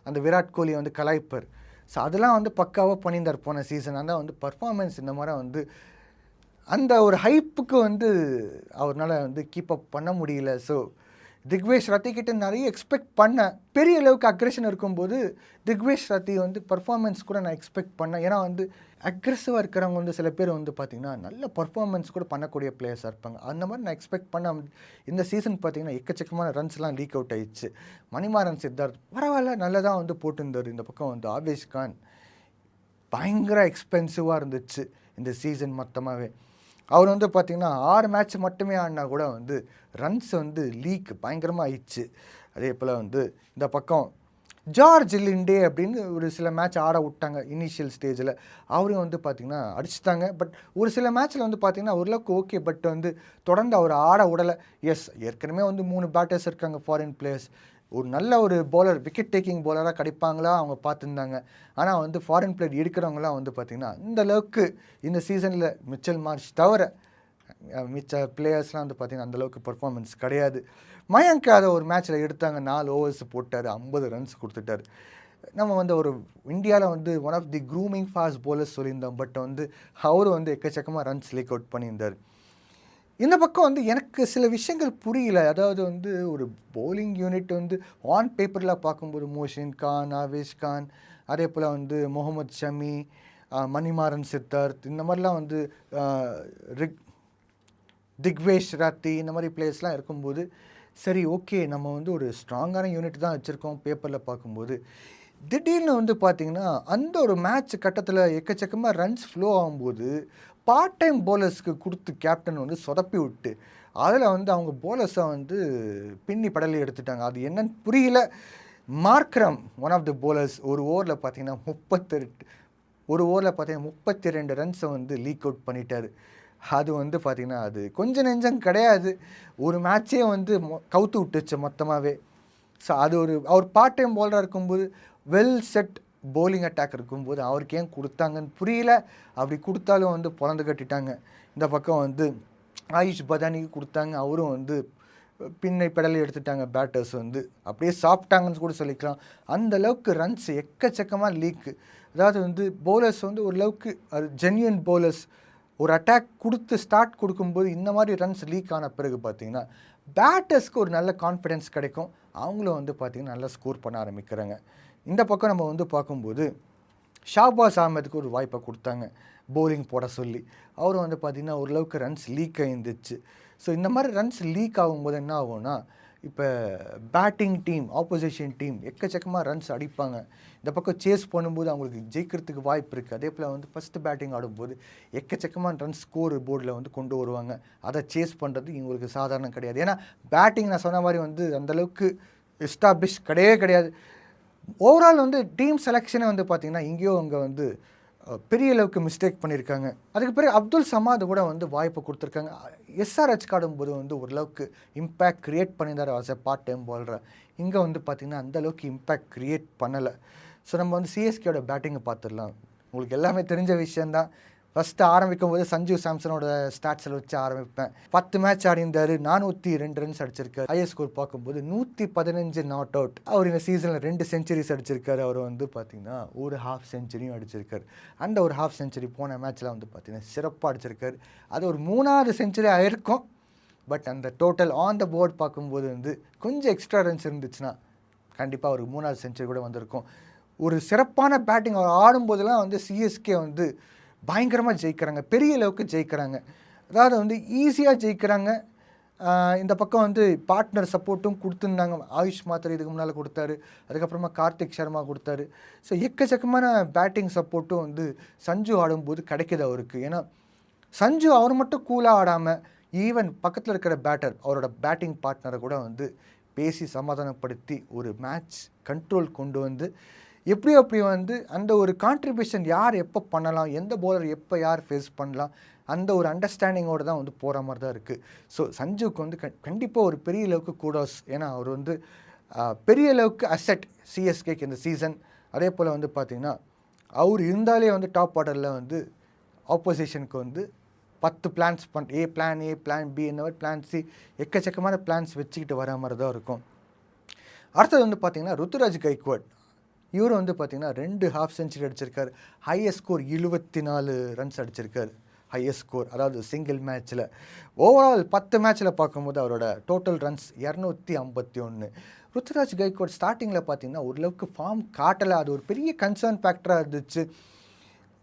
அந்த விராட் கோலி வந்து கலாய்ப்பர். ஸோ அதெல்லாம் வந்து பக்காவாக பண்ணியிருந்தார் போன சீசன். அதான் வந்து பர்ஃபார்மன்ஸ் இந்த மாதிரி வந்து அந்த ஒரு ஹைப்புக்கு வந்து அவரால் வந்து கீப் அப் பண்ண முடியல. ஸோ திக்வேஷ் ரத்திக்கிட்ட நிறைய எக்ஸ்பெக்ட் பண்ணேன். பெரிய அளவுக்கு அக்ரெஷன் இருக்கும்போது திக்வேஷ் ரத்தி வந்து பர்ஃபார்மன்ஸ் கூட நான் எக்ஸ்பெக்ட் பண்ணேன். ஏன்னா வந்து அக்ரெசிவாக இருக்கிறவங்க வந்து சில பேர் வந்து பார்த்திங்கன்னா நல்ல பர்ஃபார்மன்ஸ் கூட பண்ணக்கூடிய பிளேயர்ஸாக இருப்பாங்க. அந்த மாதிரி நான் எக்ஸ்பெக்ட் பண்ண இந்த சீசன் பார்த்திங்கன்னா எக்கச்சக்கமான ரன்ஸ்லாம் லீக் அவுட் ஆயிடுச்சு. மணிமாறன் சித்தார்த் பரவாயில்ல நல்லதாக வந்து போட்டிருந்தார். இந்த பக்கம் வந்து ஆவேஷ் கான் பயங்கர எக்ஸ்பென்சிவாக இருந்துச்சு இந்த சீசன் மொத்தமாகவே. அவர் வந்து பார்த்திங்கன்னா 6 மேட்ச் மட்டுமே ஆடினா கூட வந்து ரன்ஸ் வந்து லீக் பயங்கரமாக ஆயிடுச்சு. அதே போல் வந்து இந்த பக்கம் ஜார்ஜ் லிண்டே அப்படின்னு ஒரு சில மேட்ச் ஆட விட்டாங்க இனிஷியல் ஸ்டேஜில். அவரையும் வந்து பார்த்திங்கன்னா அடிச்சுட்டாங்க. பட் ஒரு சில மேட்ச்சில் வந்து பார்த்திங்கன்னா ஓரளவுக்கு ஓகே. பட் வந்து தொடர்ந்து அவர் ஆட விடலை. எஸ், ஏற்கனவே வந்து 3 பேட்டர்ஸ் இருக்காங்க ஃபாரின் பிளேயர்ஸ். ஒரு நல்ல ஒரு பவுலர், விக்கெட் டேக்கிங் பவுலராக கிடைப்பாங்களா அவங்க பார்த்துருந்தாங்க. ஆனால் வந்து ஃபாரின் பிளேயர் எடுக்கிறவங்களாம் வந்து பார்த்திங்கன்னா இந்த அளவுக்கு இந்த சீசனில் மிச்சல் மார்ஷ் தவிர மிச்ச பிளேயர்ஸ்லாம் வந்து பார்த்திங்கன்னா அந்தளவுக்கு பர்ஃபார்மன்ஸ் கிடையாது. மயங்க் அதை ஒரு மேட்ச்சில் எடுத்தாங்க, 4 ஓவர்ஸ் போட்டார், 50 ரன்ஸ் கொடுத்துட்டார். நம்ம வந்து ஒரு இந்தியாவில் வந்து one of the grooming fast bowlers சொல்லியிருந்தோம். பட் வந்து அவரும் வந்து எக்கச்சக்கமாக ரன்ஸ் லீக் அவுட் பண்ணியிருந்தார். இந்த பக்கம் வந்து எனக்கு சில விஷயங்கள் புரியல. அதாவது வந்து ஒரு பவுலிங் யூனிட் வந்து ஆன் பேப்பரில் பார்க்கும்போது மோஷின் கான், ஆவேஷ் கான், அதே போல் வந்து முகமது ஷமி, மணிமாறன் சித்தார்த், இந்த மாதிரிலாம் வந்து திக்வேஷ் ராத்தி, இந்த மாதிரி பிளேயர்ஸ்லாம் இருக்கும்போது சரி ஓகே, நம்ம வந்து ஒரு ஸ்ட்ராங்கான யூனிட் தான் வச்சுருக்கோம் பேப்பரில் பார்க்கும்போது. திடீர்னு வந்து பார்த்திங்கன்னா அந்த ஒரு மேட்ச் கட்டத்தில் எக்கச்சக்கமாக ரன்ஸ் ஃப்ளோ ஆகும்போது பார்ட் டைம் பவுலர்ஸ்க்கு கொடுத்து கேப்டன் வந்து சொதப்பி விட்டு அதில் வந்து அவங்க பவுலர்ஸை வந்து பின்னி படலை எடுத்துட்டாங்க. அது என்னன்னு புரியல. Markram one of the bowlers ஒரு ஓவரில் பார்த்திங்கன்னா 32 ரன்ஸை வந்து லீக் அவுட் பண்ணிட்டார். அது வந்து பார்த்திங்கன்னா அது கொஞ்சம் நெஞ்சம் கிடையாது. ஒரு மேட்சே வந்து கவுத்து விட்டுச்சு மொத்தமாகவே. ஸோ அது அவர் பார்ட் டைம் பவுலராக இருக்கும்போது வெல் செட் பவுலிங் அட்டாக் இருக்கும்போது அவருக்கு ஏன் கொடுத்தாங்கன்னு புரியல. அப்படி கொடுத்தாலும் வந்து பொழந்து கட்டிட்டாங்க. இந்த பக்கம் வந்து ஆயுஷ் பதானிக்கு கொடுத்தாங்க, அவரும் வந்து பின்னை பெடலை எடுத்துட்டாங்க. பேட்டர்ஸ் வந்து அப்படியே சாப்பிட்டாங்கன்னு கூட சொல்லிக்கலாம். அந்தளவுக்கு ரன்ஸ் எக்கச்சக்கமாக லீக்கு. அதாவது வந்து பவுலர்ஸ் வந்து ஓரளவுக்கு அது ஜென்யூன் பவுலர்ஸ் ஒரு அட்டாக் கொடுத்து ஸ்டார்ட் கொடுக்கும்போது இந்த மாதிரி ரன்ஸ் லீக் ஆன பிறகு பார்த்திங்கன்னா பேட்டர்ஸ்க்கு ஒரு நல்ல கான்ஃபிடென்ஸ் கிடைக்கும். அவங்களும் வந்து பார்த்திங்கன்னா நல்லா ஸ்கோர் பண்ண ஆரம்பிக்கிறாங்க. இந்த பக்கம் நம்ம வந்து பார்க்கும்போது ஷாபாஸ் அஹமதுக்கு ஒரு வாய்ப்பை கொடுத்தாங்க பவுலிங் போட சொல்லி. அவரும் வந்து பார்த்திங்கன்னா ஓரளவுக்கு ரன்ஸ் லீக் ஆகிருந்துச்சு. ஸோ இந்த மாதிரி ரன்ஸ் லீக் ஆகும்போது என்ன ஆகும்னா இப்போ பேட்டிங் டீம், ஆப்போசிஷன் டீம் எக்கச்சக்கமாக ரன்ஸ் அடிப்பாங்க. இந்த பக்கம் சேஸ் பண்ணும்போது அவங்களுக்கு ஜெயிக்கிறதுக்கு வாய்ப்பு இருக்குது. அதே போல் வந்து ஃபஸ்ட்டு பேட்டிங் ஆடும்போது எக்கச்சக்கமான ரன்ஸ் ஸ்கோர் போர்டில் வந்து கொண்டு வருவாங்க. அதை சேஸ் பண்ணுறது இவங்களுக்கு சாதாரணம் கிடையாது. ஏன்னா பேட்டிங் நான் சொன்ன மாதிரி வந்து அந்தளவுக்கு எஸ்டாப்ளிஷ் கிடையாது. ஓவரால் வந்து டீம் செலெக்ஷனே வந்து பார்த்திங்கன்னா இங்கேயோ அங்கே வந்து பெரிய அளவுக்கு மிஸ்டேக் பண்ணியிருக்காங்க. அதுக்கு பிறகு அப்துல் சமாத் கூட வந்து வாய்ப்பு கொடுத்துருக்காங்க. எஸ்ஆர்ஹெச் ஆடும்போது வந்து ஓரளவுக்கு இம்பேக்ட் க்ரியேட் பண்ணியிருந்தார் ஆஸ் எ பார்ட் டைம் பவுலராக. இங்கே வந்து பார்த்திங்கன்னா அந்தளவுக்கு இம்பேக்ட் க்ரியேட் பண்ணலை. ஸோ நம்ம வந்து சிஎஸ்கேயோட பேட்டிங்கை பார்த்துடலாம். உங்களுக்கு எல்லாமே தெரிஞ்ச விஷயந்தான். ஃபஸ்ட்டு ஆரம்பிக்கும் போது சஞ்சு சாம்சனோட ஸ்டாட்ஸில் வச்சு ஆரம்பிப்பேன். 10 மேட்ச் ஆடிந்தார், 402 ரன்ஸ் அடிச்சிருக்காரு. ஹையர் ஸ்கோர் பார்க்கும்போது 115 நாட் அவுட். அவர் இந்த சீசனில் 2 செஞ்சுரிஸ் அடிச்சிருக்காரு. அவர் வந்து பார்த்திங்கன்னா ஒரு ஹாஃப் செஞ்சுரியும் அடிச்சிருக்காரு. அந்த ஒரு ஹாஃப் செஞ்சுரி போன மேட்ச்சில் வந்து பார்த்திங்கன்னா சிறப்பாக அடிச்சிருக்காரு. அது ஒரு 3வது செஞ்சுரி ஆயிருக்கும். பட் அந்த டோட்டல் ஆன் த போர்ட் பார்க்கும்போது வந்து கொஞ்சம் எக்ஸ்ட்ரா ரன்ஸ் இருந்துச்சுன்னா கண்டிப்பாக அவருக்கு 3வது செஞ்சுரி கூட வந்திருக்கும். ஒரு சிறப்பான பேட்டிங் அவர் ஆடும்போதெல்லாம் வந்து சிஎஸ்கே வந்து பயங்கரமாக ஜெயிக்கிறாங்க, பெரிய அளவுக்கு ஜெயிக்கிறாங்க. அதாவது வந்து ஈஸியாக ஜெயிக்கிறாங்க. இந்த பக்கம் வந்து பார்ட்னர் சப்போர்ட்டும் கொடுத்துருந்தாங்க. ஆயுஷ் மாத்திரை இதுக்கு முன்னால் கொடுத்தாரு, அதுக்கப்புறமா கார்த்திக் சர்மா கொடுத்தாரு. ஸோ எக்கச்சக்கமான பேட்டிங் சப்போர்ட்டும் வந்து சஞ்சு ஆடும்போது கிடைக்கிது அவருக்கு. ஏன்னா சஞ்சு அவர் மட்டும் கூலாக ஆடாமல் ஈவன் பக்கத்தில் இருக்கிற பேட்டர் அவரோட பேட்டிங் பார்ட்னரை கூட வந்து பேசி சமாதானப்படுத்தி ஒரு மேட்ச் கண்ட்ரோல் கொண்டு வந்து எப்படி வந்து அந்த ஒரு கான்ட்ரிபியூஷன் யார் எப்போ பண்ணலாம், எந்த பவுலர் எப்போ யார் ஃபேஸ் பண்ணலாம், அந்த ஒரு அண்டர்ஸ்டாண்டிங்கோடு தான் வந்து போகிற மாதிரி தான் இருக்குது. ஸோ சஞ்சுக்கு வந்து கண்டிப்பாக ஒரு பெரிய அளவுக்கு கூடாஸ். ஏன்னா அவர் வந்து பெரிய அளவுக்கு அசெட் சிஎஸ்கேக்கு இந்த சீசன். அதே போல் வந்து பார்த்திங்கன்னா அவர் இருந்தாலே வந்து டாப் ஆர்டரில் வந்து ஆப்போசிஷனுக்கு வந்து 10 plans plan A, plan B, இந்த மாதிரி பிளான் சி எக்கச்சக்கமான பிளான்ஸ் வச்சுக்கிட்டு வர மாதிரி தான் இருக்கும். அடுத்தது வந்து பார்த்திங்கன்னா ருத்துராஜ் கைக்வாட். இவர் வந்து பார்த்திங்கன்னா 2 ஹாஃப் செஞ்சுரி அடிச்சிருக்காரு. ஹையஸ்ட் ஸ்கோர் 24 ரன்ஸ் அடிச்சிருக்காரு. ஹையஸ்ட் ஸ்கோர் அதாவது சிங்கிள் மேட்ச்சில். ஓவரால் 10 மேட்ச்சில் பார்க்கும்போது அவரோட டோட்டல் ரன்ஸ் 251. ருத்துராஜ் கைக்வாட் ஸ்டார்டிங்கில் பார்த்திங்கன்னா ஓரளவுக்கு ஃபார்ம் காட்டலை. அது ஒரு பெரிய கன்சர்ன் ஃபேக்டராக இருந்துச்சு.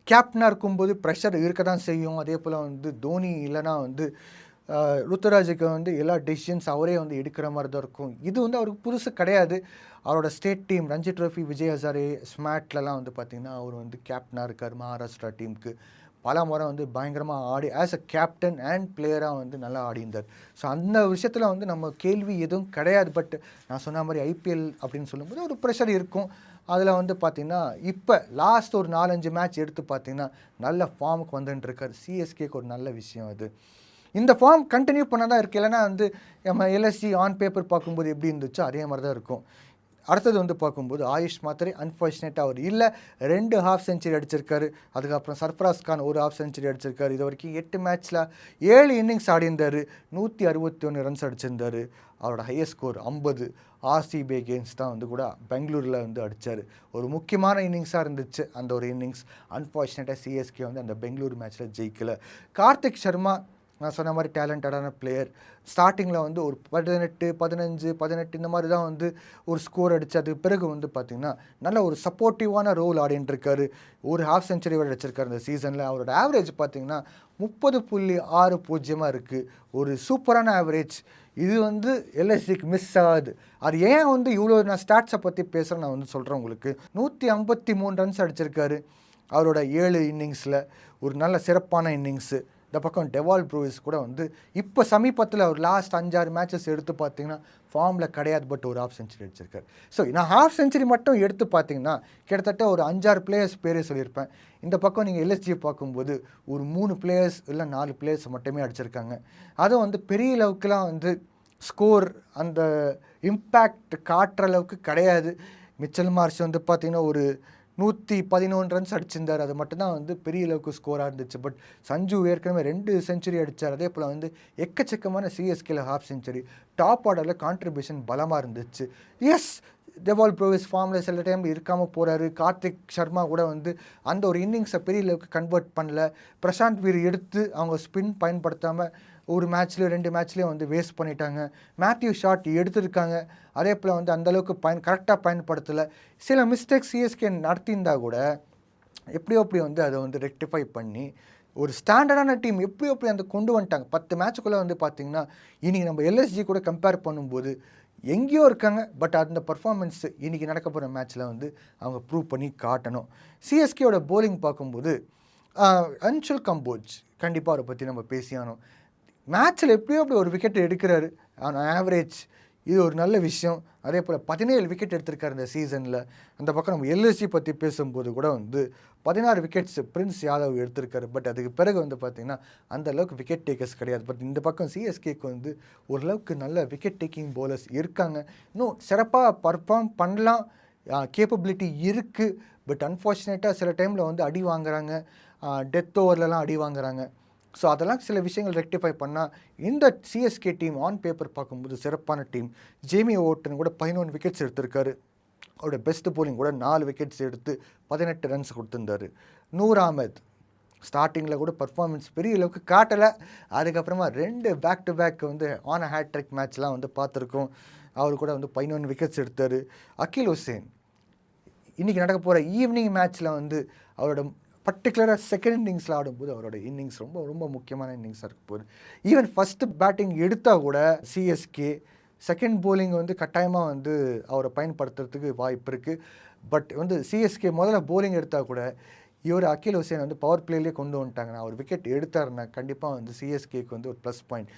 கேப்டனாக இருக்கும்போது ப்ரெஷர் இருக்க தான் செய்யும். அதே போல் வந்து தோனி இல்லைனா வந்து ருத்துராஜுக்கு வந்து எல்லா டெசிஷன்ஸ் அவரே வந்து எடுக்கிற மாதிரி தான் இருக்கும். இது வந்து அவருக்கு புதுசு கிடையாது. அவரோட state team Ranji trophy, Vijay Hazare, ஸ்மாட்லலாம் வந்து பார்த்திங்கன்னா அவர் வந்து கேப்டனாக இருக்கார் மகாராஷ்டிரா டீமுக்கு. பல முறை வந்து பயங்கரமாக ஆடி ஆஸ் அ கேப்டன் அண்ட் பிளேயராக வந்து நல்லா ஆடிந்தார். ஸோ அந்த விஷயத்தில் வந்து நம்ம கேள்வி எதுவும் கிடையாது. பட் நான் சொன்ன மாதிரி ஐபிஎல் அப்படின்னு சொல்லும்போது ஒரு ப்ரெஷர் இருக்கும். அதில் வந்து பார்த்திங்கன்னா இப்போ லாஸ்ட் ஒரு 4-5 மேட்ச் எடுத்து பார்த்திங்கன்னா நல்ல ஃபார்முக்கு வந்துட்டுருக்கார். சிஎஸ்கேக்கு ஒரு நல்ல விஷயம் அது. இந்த ஃபார்ம் கண்டினியூ பண்ண தான் இருக்குது. இல்லைனா வந்து நம்ம எல்எஸ்ஜி ஆன் பேப்பர் பார்க்கும்போது எப்படி இருந்துச்சோ அதே மாதிரி தான் இருக்கும். அடுத்தது வந்து பார்க்கும்போது ஆயுஷ் மாத்திரை அன்ஃபார்ச்சுனேட்டாக அவர் இல்லை, 2 ஹாஃப் செஞ்சுரி அடிச்சிருக்காரு. அதுக்கப்புறம் சர்ஃப்ராஸ் கான் ஒரு ஹாஃப் செஞ்சுரி அடிச்சிருக்காரு. இது வரைக்கும் 8 மேட்ச்சில் 7 இன்னிங்ஸ் ஆடியிருந்தார், 161 ரன்ஸ் அடிச்சிருந்தார். அவரோட ஹையஸ்ட் ஸ்கோர் 50. ஆர்சிபி அகேன்ஸ்ட் தான் வந்து கூட பெங்களூரில் வந்து அடித்தார். ஒரு முக்கியமான இன்னிங்ஸாக இருந்துச்சு அந்த ஒரு இன்னிங்ஸ். அன்ஃபார்ச்சுனேட்டாக சிஎஸ்கே வந்து அந்த பெங்களூர் மேட்ச்சில் ஜெயிக்கலை. கார்த்திக் சர்மா நான் சொன்ன மாதிரி டேலண்டடான பிளேயர். ஸ்டார்டிங்கில் வந்து ஒரு 18, 15, 18 இந்த மாதிரி தான் வந்து ஒரு ஸ்கோர் அடித்து அதுக்கு பிறகு வந்து பார்த்திங்கன்னா நல்ல ஒரு சப்போர்ட்டிவான ரோல் ஆடிட்டுருக்காரு. ஒரு ஹாஃப் செஞ்சுரி அடிச்சிருக்காரு இந்த சீசனில். அவரோட ஆவரேஜ் பார்த்திங்கன்னா 30.60 இருக்குது. ஒரு சூப்பரான ஆவரேஜ். இது வந்து எல்எஸ்சிக்கு மிஸ் ஆகுது. அது ஏன் வந்து இவ்வளோ நான் ஸ்டாட்ஸை பற்றி பேசுகிறேன் நான் வந்து சொல்கிறேன் உங்களுக்கு. 153 ரன்ஸ் அடிச்சிருக்காரு அவரோட 7 இன்னிங்ஸில். ஒரு நல்ல சிறப்பான இன்னிங்ஸு. இந்த பக்கம் டெவால் ப்ரூவிஸ் கூட வந்து இப்போ சமீபத்தில் ஒரு லாஸ்ட் 5-6 மேட்சஸ் எடுத்து பார்த்தீங்கன்னா ஃபார்மில் கிடையாது. பட் ஒரு ஹாஃப் செஞ்சுரி அடிச்சிருக்காரு. ஸோ நான் ஹாஃப் செஞ்சுரி மட்டும் எடுத்து பார்த்தீங்கன்னா கிட்டத்தட்ட ஒரு 5-6 பிளேயர்ஸ் பேரே சொல்லியிருப்பேன். இந்த பக்கம் நீங்கள் எல்எஸ்ஜியை பார்க்கும்போது ஒரு 3 பிளேயர்ஸ் இல்லை 4 பிளேயர்ஸ் மட்டுமே அடிச்சிருக்காங்க. அதுவும் வந்து பெரிய அளவுக்குலாம் வந்து ஸ்கோர் அந்த இம்பேக்ட் காட்டுற அளவுக்கு கிடையாது. மிச்சல் மார்ஷ் வந்து பார்த்திங்கன்னா ஒரு 111 ரன்ஸ் அடிச்சிருந்தார். அது மட்டும்தான் வந்து பெரிய அளவுக்கு ஸ்கோராக இருந்துச்சு. பட் சஞ்சு ஏற்கனவே 2 செஞ்சுரி அடித்தார். அதே போல் வந்து எக்கச்சக்கமான சிஎஸ்கேல ஹாஃப் செஞ்சுரி. டாப் ஆர்டரில் கான்ட்ரிபியூஷன் பலமாக இருந்துச்சு. எஸ், டெவால் ப்ரோவிஸ் ஃபார்மில் சில டைம் இருக்காமல் போகிறாரு. கார்த்திக் சர்மா கூட வந்து அந்த ஒரு இன்னிங்ஸை பெரிய அளவுக்கு கன்வெர்ட் பண்ணல. பிரசாந்த் வீர் எடுத்து அவங்க ஸ்பின் பயன்படுத்தாமல் ஒரு மேட்ச்லேயும் 2 மேட்ச்லேயும் வந்து வேஸ்ட் பண்ணிட்டாங்க. மேத்யூ ஷாட் எடுத்திருக்காங்க. அதே போல் வந்து அந்தளவுக்கு கரெக்டாக பயன்படுத்தலை. சில மிஸ்டேக்ஸ் சிஎஸ்கே நடத்தியிருந்தால் கூட எப்படியோ அப்படி வந்து அதை வந்து ரெக்டிஃபை பண்ணி ஒரு ஸ்டாண்டர்டான டீம் எப்படியோ அப்படி அந்த கொண்டு வந்துட்டாங்க. 10 மேட்சுக்குள்ளே வந்து பார்த்திங்கன்னா இன்றைக்கி நம்ம எல்எஸ்ஜி கூட கம்பேர் பண்ணும்போது எங்கேயோ இருக்காங்க. பட் அந்த பர்ஃபார்மன்ஸ் இன்றைக்கி நடக்க போகிற மேட்ச்சில் வந்து அவங்க ப்ரூவ் பண்ணி காட்டணும். சிஎஸ்கேயோட போலிங் பார்க்கும்போது அன்சுல் கம்போஜ் கண்டிப்பாக அவரை பற்றி நம்ம பேசியானோம். மேட்ச்சில் எப்படியோ அப்படி ஒரு விக்கெட் எடுக்கிறாரு ஆனால் ஆவரேஜ். இது ஒரு நல்ல விஷயம். அதே போல் 17 விக்கெட் எடுத்திருக்காரு இந்த சீசனில். அந்த பக்கம் நம்ம எல்எஸ்சி பற்றி பேசும்போது கூட வந்து 16 விக்கெட்ஸ் பிரின்ஸ் யாதவ் எடுத்திருக்காரு. பட் அதுக்கு பிறகு வந்து பார்த்திங்கன்னா அந்த அளவுக்கு விக்கெட் டேக்கர்ஸ் கிடையாது. பட் இந்த பக்கம் சிஎஸ்கேக்கு வந்து ஓரளவுக்கு நல்ல விக்கெட் டேக்கிங் பவுலர்ஸ் இருக்காங்க. இன்னும் சிறப்பாக பர்ஃபார்ம் பண்ணலாம், கேப்பபிலிட்டி இருக்குது. பட் அன்ஃபார்ச்சுனேட்டாக சில டைமில் வந்து அடி வாங்குறாங்க, டெத் ஓவர்லலாம் அடி வாங்குறாங்க. ஸோ அதெல்லாம் சில விஷயங்கள் ரெக்டிஃபை பண்ணால் இந்த சிஎஸ்கே டீம் ஆன் பேப்பர் பார்க்கும்போது சிறப்பான டீம். ஜேமி ஓவர்டன் கூட 11 விக்கெட்ஸ் எடுத்திருக்காரு. அவரோட பெஸ்ட் போலிங் கூட 4 விக்கெட்ஸ் எடுத்து 18 ரன்ஸ் கொடுத்துருந்தார். நூர் அஹ்மத் ஸ்டார்டிங்கில் கூட பர்ஃபார்மன்ஸ் பெரிய அளவுக்கு காட்டலை. அதுக்கப்புறமா 2 பேக் டு பேக் வந்து ஆன் ஹேட்ரிக் மேட்ச்லாம் வந்து பார்த்துருக்கோம். அவர் கூட வந்து 11 விக்கெட்ஸ் எடுத்தார். அகில் ஹுசேன் இன்றைக்கி நடக்க போகிற ஈவினிங் மேட்ச்சில் வந்து அவரோட பர்டிகுலராக செகண்ட் இன்னிங்ஸில் ஆடும்போது அவரோட இன்னிங்ஸ் ரொம்ப ரொம்ப முக்கியமான இன்னிங்ஸாக இருக்க போகுது. ஈவன் ஃபஸ்ட்டு பேட்டிங் எடுத்தால் கூட சிஎஸ்கே செகண்ட் போலிங் வந்து கட்டாயமாக வந்து அவரை பயன்படுத்துறதுக்கு வாய்ப்பு இருக்குது. பட் வந்து சிஎஸ்கே முதல்ல போலிங் எடுத்தால் கூட இவர் அகில் ஹுசேன் வந்து பவர் பிளேலேயே கொண்டு வந்துட்டாங்கன்னா அவர் விக்கெட் எடுத்தாருன்னா கண்டிப்பாக வந்து சிஎஸ்கேக்கு வந்து ஒரு ப்ளஸ் பாயிண்ட்.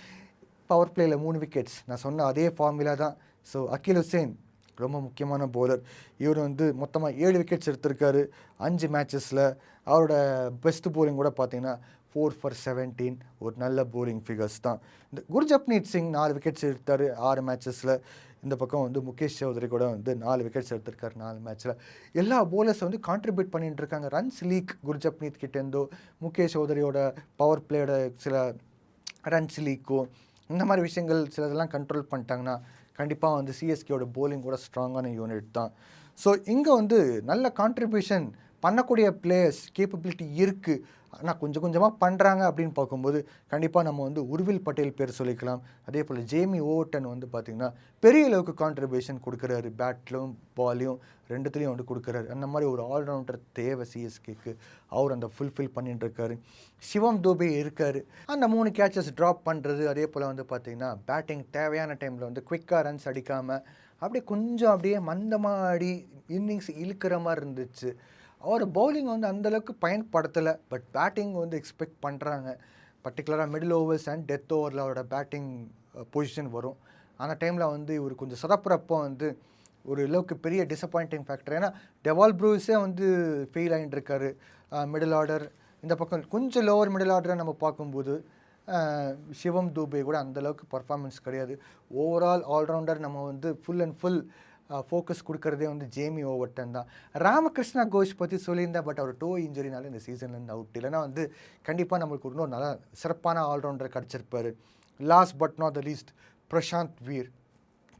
பவர் பிளேயில் 3 விக்கெட்ஸ் நான் சொன்ன அதே ஃபார்முலா தான். ஸோ அகில் ஹுசேன் ரொம்ப முக்கியமான பவுலர். இவர் வந்து மொத்தமாக 7 விக்கெட்ஸ் எடுத்திருக்காரு 5 மேட்சஸில். அவரோட பெஸ்ட் போலிங் கூட பார்த்தீங்கன்னா 4 for 17, ஒரு நல்ல போலிங் ஃபிகர்ஸ் தான். இந்த குர்ஜப்னீத் சிங் 4 விக்கெட்ஸ் எடுத்தார் 6 மேட்சஸில். இந்த பக்கம் வந்து முகேஷ் சௌதரி கூட வந்து 4 விக்கெட்ஸ் எடுத்திருக்காரு 4 மேட்ச்சில். எல்லா போலர்ஸ் வந்து கான்ட்ரிபியூட் பண்ணிட்டு இருக்காங்க. ரன்ஸ் லீக் குர்ஜப்னீத் கிட்டேருந்தோ, முகேஷ் சௌதரியோட பவர் பிளேயோட சில ரன்ஸ் லீக்கோ இந்த மாதிரி விஷயங்கள் சிலதெல்லாம் கண்ட்ரோல் பண்ணிட்டாங்கன்னா கண்டிப்பாக வந்து சிஎஸ்கேயோட போலிங் கூட ஸ்ட்ராங்கான யூனிட் தான். ஸோ இங்கே வந்து நல்ல கான்ட்ரிபியூஷன் பண்ணக்கூடிய பிளேயர்ஸ் கேப்பபிலிட்டி இருக்குது. ஆனால் கொஞ்சம் கொஞ்சமாக பண்ணுறாங்க அப்படின்னு பார்க்கும்போது கண்டிப்பாக நம்ம வந்து உர்வில் பட்டேல் பேர் சொல்லிக்கலாம். அதே போல் ஜேமி ஓவர்டன் வந்து பார்த்திங்கன்னா பெரிய அளவுக்கு கான்ட்ரிபியூஷன் கொடுக்குறாரு. பேட்லையும் பாலையும் ரெண்டுத்துலேயும் வந்து கொடுக்குறாரு. அந்த மாதிரி ஒரு ஆல்ரவுண்டர் தேவை சிஎஸ்கேக்கு. அவர் அந்த ஃபுல்ஃபில் பண்ணிட்டுருக்காரு. சிவம் தூபே இருக்கார். அந்த 3 கேட்சஸ் ட்ராப் பண்ணுறது, அதே போல் வந்து பார்த்திங்கன்னா பேட்டிங் தேவையான டைமில் வந்து குவிக்காக ரன்ஸ் அடிக்காமல் அப்படியே கொஞ்சம் அப்படியே மந்தமாக ஆடி இன்னிங்ஸ் இழுக்கிற மாதிரி இருந்துச்சு. அவர் பவுலிங் வந்து அந்தளவுக்கு பயன்படுத்தலை. பட் பேட்டிங் வந்து எக்ஸ்பெக்ட் பண்ணுறாங்க. பர்டிகுலராக மிடில் ஓவர்ஸ் அண்ட் டெத் ஓவரில் அவரோட பேட்டிங் பொசிஷன் வரும். அந்த டைமில் வந்து இவர் கொஞ்சம் சொதப்புறப்போ வந்து ஒரு அளவுக்கு பெரிய டிசப்பாயிண்டிங் ஃபேக்டர். ஏன்னா டெவால் ப்ரூஸே வந்து ஃபெயில் ஆகிட்டு இருக்காரு மிடில் ஆர்டர். இந்த பக்கம் கொஞ்சம் லோவர் மிடில் ஆர்டரை நம்ம பார்க்கும்போது சிவம் தூபே கூட அந்தளவுக்கு பர்ஃபார்மன்ஸ் கிடையாது. ஓவரால் ஆல்ரவுண்டர் நம்ம வந்து ஃபுல் அண்ட் ஃபுல் ஃபோக்கஸ் கொடுக்குறதே வந்து ஜேமி ஓவர்டன் தான். ராமகிருஷ்ணா கோஷ் பற்றி சொல்லியிருந்தேன். பட் அவர் டோ இன்ஜுரினால இந்த சீசன்லேருந்து அவுட். இல்லைனா வந்து கண்டிப்பாக நம்மளுக்கு இன்னும் நல்லா சிறப்பான ஆல்ரவுண்டர் கிடச்சிருப்பார். Last but not the least Prashant Veer.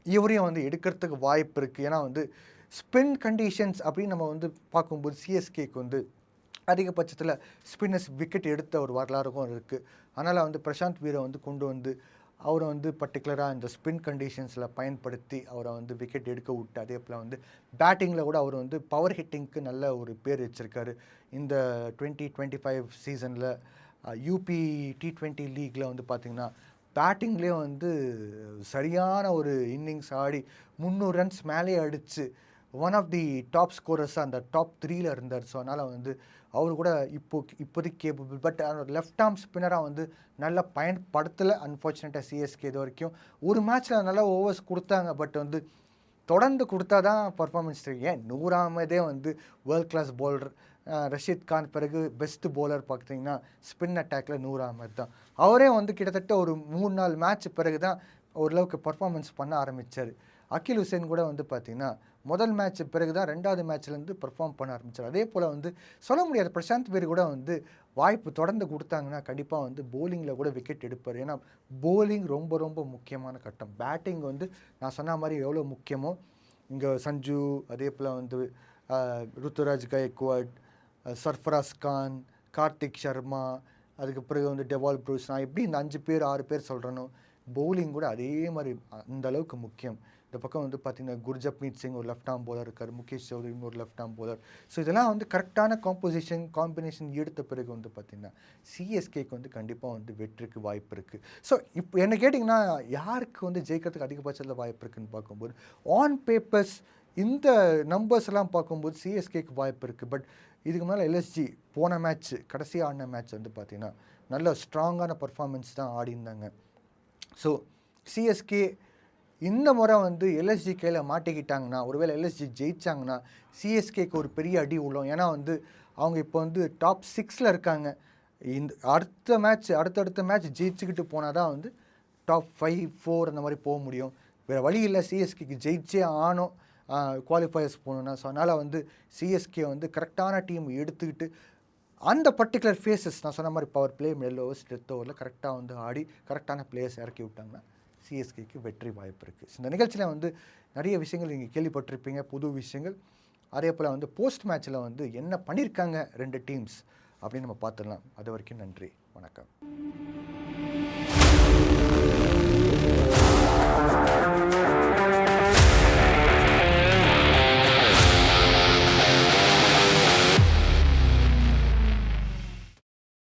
இவரையும் வந்து எடுக்கிறதுக்கு வாய்ப்பு இருக்குது. ஏன்னா வந்து ஸ்பின் கண்டிஷன்ஸ் அப்படின்னு நம்ம வந்து பார்க்கும்போது சிஎஸ்கேக்கு வந்து அதிகபட்சத்தில் ஸ்பின்னர்ஸ் விக்கெட் எடுத்த ஒரு வரலாறுக்கும் இருக்குது. அதனால் வந்து பிரசாந்த் வீரை வந்து கொண்டு வந்து அவரை வந்து பர்டிகுலராக இந்த ஸ்பின் கண்டிஷன்ஸில் பயன்படுத்தி அவரை வந்து விக்கெட் எடுக்க விட்டு, அதே போல் வந்து பேட்டிங்கில் கூட அவர் வந்து பவர் ஹிட்டிங்க்கு நல்ல ஒரு பேர் வச்சுருக்காரு. இந்த 2025 சீசனில் யூபி T20 லீக்கில் வந்து பார்த்திங்கன்னா பேட்டிங்லேயே வந்து சரியான ஒரு இன்னிங்ஸ் ஆடி 300 ரன்ஸ் மேலே அடித்து ஒன் ஆஃப் தி டாப் ஸ்கோரர்ஸாக அந்த டாப் 3ல் இருந்தார். ஸோ அதனால் வந்து அவர் கூட இப்போதைக்கு கேப்பபிள். பட் லெஃப்ட் ஆர்ம் ஸ்பின்னராக வந்து நல்லா பயன்படுத்தலை அன்ஃபார்ச்சுனேட்டாக சிஎஸ்கே இது வரைக்கும். ஒரு மேட்ச்சில் நல்லா ஓவர்ஸ் கொடுத்தாங்க. பட் வந்து தொடர்ந்து கொடுத்தா தான் பர்ஃபார்மன்ஸ் தெரியும். ஏன் 100 அகமதே வந்து world class bowler. Rashid Khan பிறகு பெஸ்ட் பவுலர் பார்த்தீங்கன்னா ஸ்பின் அட்டாக்கில் 100 அகமது தான். அவரே வந்து கிட்டத்தட்ட ஒரு 3-4 மேட்ச் பிறகு தான் ஓரளவுக்கு பர்ஃபார்மன்ஸ் பண்ண ஆரம்பித்தார். அகில் ஹுசேன் கூட வந்து பார்த்திங்கன்னா முதல் மேட்ச் பிறகு தான் 2வது மேட்ச்லேருந்து பர்ஃபார்ம் பண்ண ஆரம்பித்தார். அதே போல் வந்து சொல்ல முடியாது, பிரசாந்த் வீர் கூட வந்து வாய்ப்பு தொடர்ந்து கொடுத்தாங்கன்னா கண்டிப்பாக வந்து போலிங்கில் கூட விக்கெட் எடுப்பார். ஏன்னா போலிங் ரொம்ப ரொம்ப முக்கியமான கட்டம். பேட்டிங் வந்து நான் சொன்ன மாதிரி எவ்வளோ முக்கியமோ இங்கே சஞ்சு, அதே போல் வந்து ருத்துராஜ் கைக்வாட், சர்ஃபராஸ் கான், கார்த்திக் சர்மா, அதுக்கு பிறகு வந்து டெவால் ப்ரூஸ், நான் எப்படி இந்த 5 பேர் 6 பேர் சொல்கிறேனோ பவுலிங் கூட அதே மாதிரி அந்த அளவுக்கு முக்கியம். இந்த பக்கம் வந்து பார்த்திங்கன்னா குர்ஜப்மீத் சிங் ஒரு லெஃப்ட் ஆர்ம் பவுலர் இருக்கார், முகேஷ் சௌத்ரி ஒரு லெஃப்ட் ஆர்ம் பவுலர். ஸோ இதெல்லாம் வந்து கரெக்டான காம்பினேஷன் எடுத்த பிறகு வந்து பார்த்திங்கன்னா சிஎஸ்கேக்கு வந்து கண்டிப்பாக வந்து வெற்றிக்கு வாய்ப்பு இருக்குது. ஸோ இப்போ என்ன கேட்டிங்கன்னா யாருக்கு வந்து ஜெயிக்கிறதுக்கு அதிகபட்சத்தில் வாய்ப்பு இருக்குதுன்னு பார்க்கும்போது ஆன் பேப்பர்ஸ் இந்த நம்பர்ஸ் எல்லாம் பார்க்கும்போது சிஎஸ்கேக்கு வாய்ப்பு இருக்குது. பட் இதுக்கு மேலே எல்எஸ்ஜி போன மேட்ச் கடைசியாக ஆடின மேட்ச் வந்து பார்த்திங்கன்னா நல்ல ஸ்ட்ராங்கான பர்ஃபார்மன்ஸ் தான் ஆடிருந்தாங்க. ஸோ சிஎஸ்கே இந்த முறை வந்து எல்எஸ்ஜி கையில் மாட்டிக்கிட்டாங்கன்னா, ஒருவேளை எல்எஸ்ஜி ஜெயிச்சாங்கன்னா சிஎஸ்கேக்கு ஒரு பெரிய அடி உள்ளோம். ஏன்னா வந்து அவங்க இப்போ வந்து டாப் 6ல் இருக்காங்க. இந்த அடுத்தடுத்த மேட்ச் ஜெயிச்சுக்கிட்டு போனால் தான் வந்து டாப் 5, 4 அந்த மாதிரி போக முடியும். வேறு வழி இல்லை, சிஎஸ்கேக்கு ஜெயிச்சே ஆனோம் குவாலிஃபயர்ஸ் போகணுன்னா. ஸோ அதனால் வந்து சிஎஸ்கே வந்து கரெக்டான டீம் எடுத்துக்கிட்டு அந்த பர்டிகுலர் ஃபேஸஸ் நான் சொன்ன மாதிரி power play, middle overs, death ஓவரில் கரெக்டாக வந்து ஆடி கரெக்டான பிளேயர்ஸ் இறக்கி விட்டாங்கன்னா சிஎஸ்கேக்கு வெற்றி வாய்ப்பு இருக்குது. இந்த நிகழ்ச்சியில் வந்து நிறைய விஷயங்கள் நீங்கள் கேள்விப்பட்டிருப்பீங்க, புது விஷயங்கள். அதே போல் வந்து போஸ்ட் மேட்ச்சில் வந்து என்ன பண்ணியிருக்காங்க 2 டீம்ஸ் அப்படின்னு நம்ம பார்த்துடலாம். அது வரைக்கும் நன்றி, வணக்கம்.